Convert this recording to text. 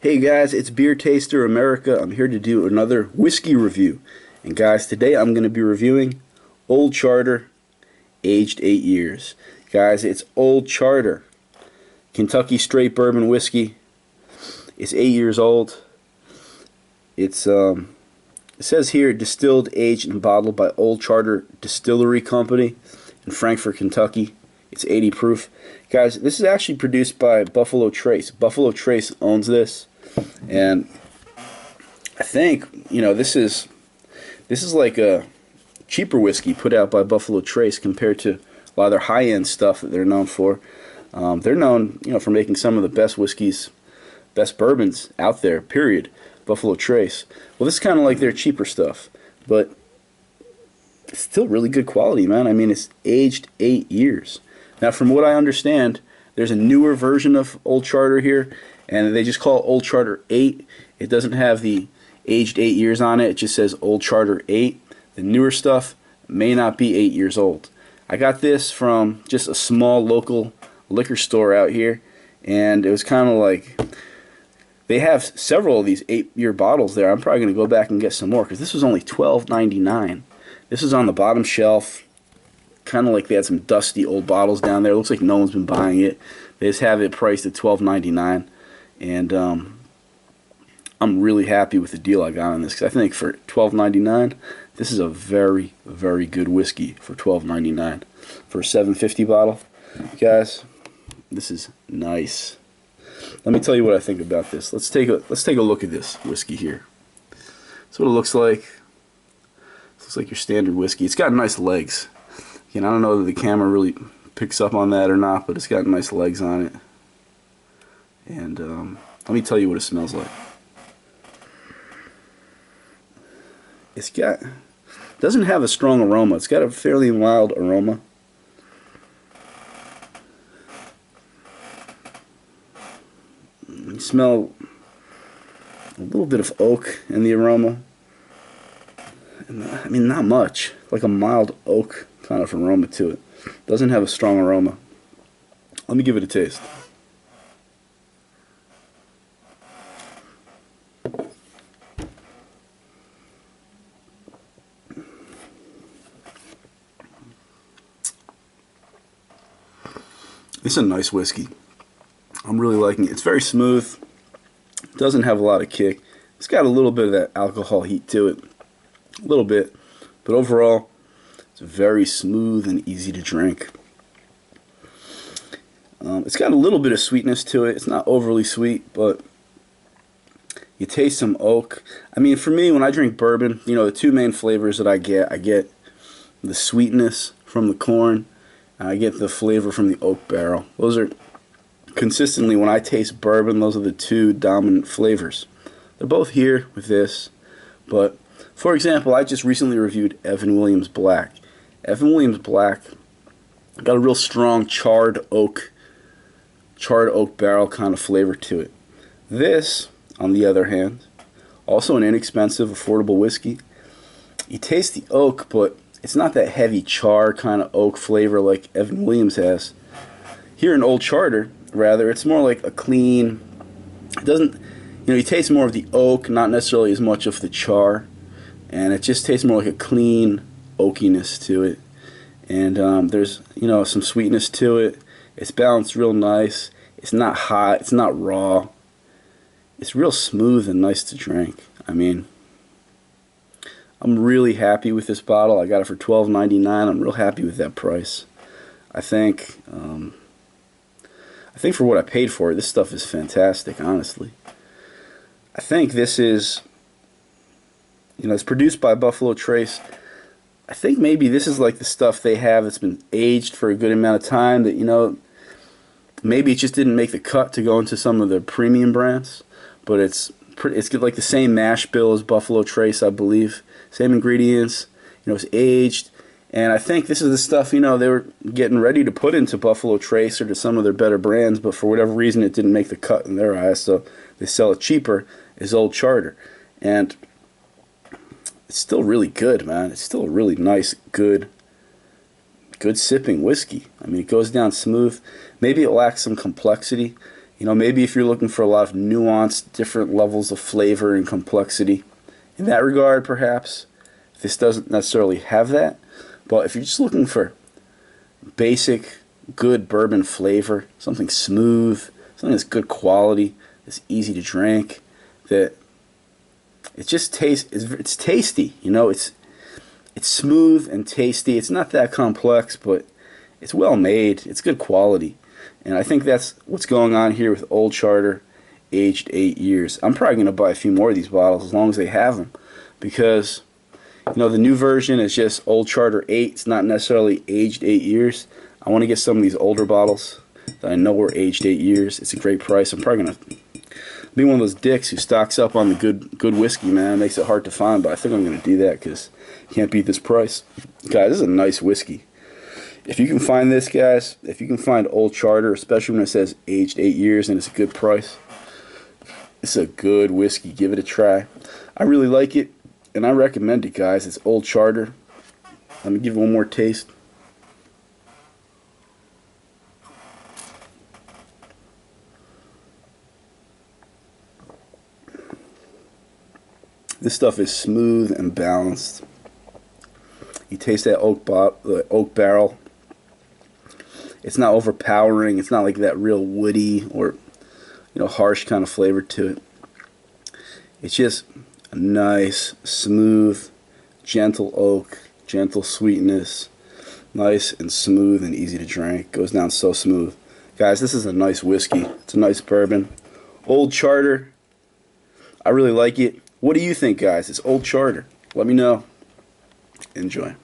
Hey guys, it's Beer Taster America. I'm here to do another whiskey review. And guys, today I'm going to be reviewing Old Charter, aged 8 years. Guys, it's Old Charter, Kentucky straight bourbon whiskey. It's 8 years old. It says here distilled, aged, and bottled by Old Charter Distillery Company in Frankfort, Kentucky. It's 80 proof. Guys, this is actually produced by Buffalo Trace. Buffalo Trace owns this. And I think, this is like a cheaper whiskey put out by Buffalo Trace compared to a lot of their high-end stuff that they're known for. They're known, for making some of the best whiskeys, best bourbons out there, period. Buffalo Trace. Well, this is kind of like their cheaper stuff, but it's still really good quality, man. I mean, it's aged 8 years. Now, from what I understand, there's a newer version of Old Charter here, and they just call it Old Charter 8. It doesn't have the aged 8 years on it. It just says Old Charter 8. The newer stuff may not be 8 years old. I got this from just a small local liquor store out here, and it was kind of like they have several of these 8-year bottles there. I'm probably going to go back and get some more because this was only $12.99. This is on the bottom shelf. Kind of like they had some dusty old bottles down there. It looks like no one's been buying it. They just have it priced at $12.99, and I'm really happy with the deal I got on this because I think for $12.99, this is a very, very good whiskey for $12.99 for a $7.50 bottle. Guys, this is nice. Let me tell you what I think about this. Let's take a look at this whiskey here. That's what it looks like. It looks like your standard whiskey. It's got nice legs. I don't know that the camera really picks up on that or not, but it's got nice legs on it. And let me tell you what it smells like. Doesn't have a strong aroma. It's got a fairly mild aroma. You smell a little bit of oak in the aroma. And, I mean, not much. Like a mild oak kind of aroma to it. Doesn't have a strong aroma. Let me give it a taste. It's a nice whiskey. I'm really liking it. It's very smooth. Doesn't have a lot of kick. It's got a little bit of that alcohol heat to it. A little bit. But overall, it's very smooth and easy to drink. It's got a little bit of sweetness to it. It's not overly sweet, but you taste some oak. I mean, for me, when I drink bourbon, the two main flavors that I get the sweetness from the corn, and I get the flavor from the oak barrel. Those are consistently, when I taste bourbon, those are the two dominant flavors. They're both here with this, but for example, I just recently reviewed Evan Williams Black. Evan Williams Black got a real strong charred oak barrel kind of flavor to it. This, on the other hand, also an inexpensive, affordable whiskey. You taste the oak, but it's not that heavy char kind of oak flavor like Evan Williams has. Here in Old Charter, rather, it's more like a clean. It doesn't, you taste more of the oak, not necessarily as much of the char, and it just tastes more like a clean oakiness to it. And there's some sweetness to it. It's balanced real nice. It's not hot. It's not raw. It's real smooth and nice to drink. I mean, I'm really happy with this bottle. I got it for $12.99. I'm real happy with that price. I think for what I paid for it, this stuff is fantastic, honestly. I think this is, it's produced by Buffalo Trace. I think maybe this is like the stuff they have that's been aged for a good amount of time that, maybe it just didn't make the cut to go into some of the premium brands, but it's like the same mash bill as Buffalo Trace, I believe. Same ingredients, it's aged, and I think this is the stuff, they were getting ready to put into Buffalo Trace or to some of their better brands, but for whatever reason it didn't make the cut in their eyes, so they sell it cheaper as Old Charter. And it's still really good, man. It's still a really nice, good sipping whiskey. I mean, it goes down smooth. Maybe it lacks some complexity. You know, maybe if you're looking for a lot of nuanced, different levels of flavor and complexity, in that regard, perhaps, this doesn't necessarily have that. But if you're just looking for basic, good bourbon flavor, something smooth, something that's good quality, that's easy to drink, that it just tastes, it's tasty. You know, it's smooth and tasty. It's not that complex, but it's well made. It's good quality. And I think that's what's going on here with Old Charter, aged 8 years. I'm probably going to buy a few more of these bottles as long as they have them, because you know the new version is just Old Charter 8. It's not necessarily aged 8 years. I want to get some of these older bottles that I know were aged 8 years. It's a great price. I'm probably going to be one of those dicks who stocks up on the good whiskey, man. It makes it hard to find, but I think I'm going to do that because you can't beat this price. Guys, this is a nice whiskey. If you can find this, guys, if you can find Old Charter, especially when it says aged 8 years and it's a good price, it's a good whiskey. Give it a try. I really like it, and I recommend it, guys. It's Old Charter. Let me give it one more taste. This stuff is smooth and balanced. You taste that oak barrel. It's not overpowering. It's not like that real woody or harsh kind of flavor to it. It's just a nice, smooth, gentle oak, gentle sweetness, nice and smooth and easy to drink. Goes down so smooth. Guys, this is a nice whiskey. It's a nice bourbon. Old Charter. I really like it. What do you think, guys? It's Old Charter. Let me know. Enjoy.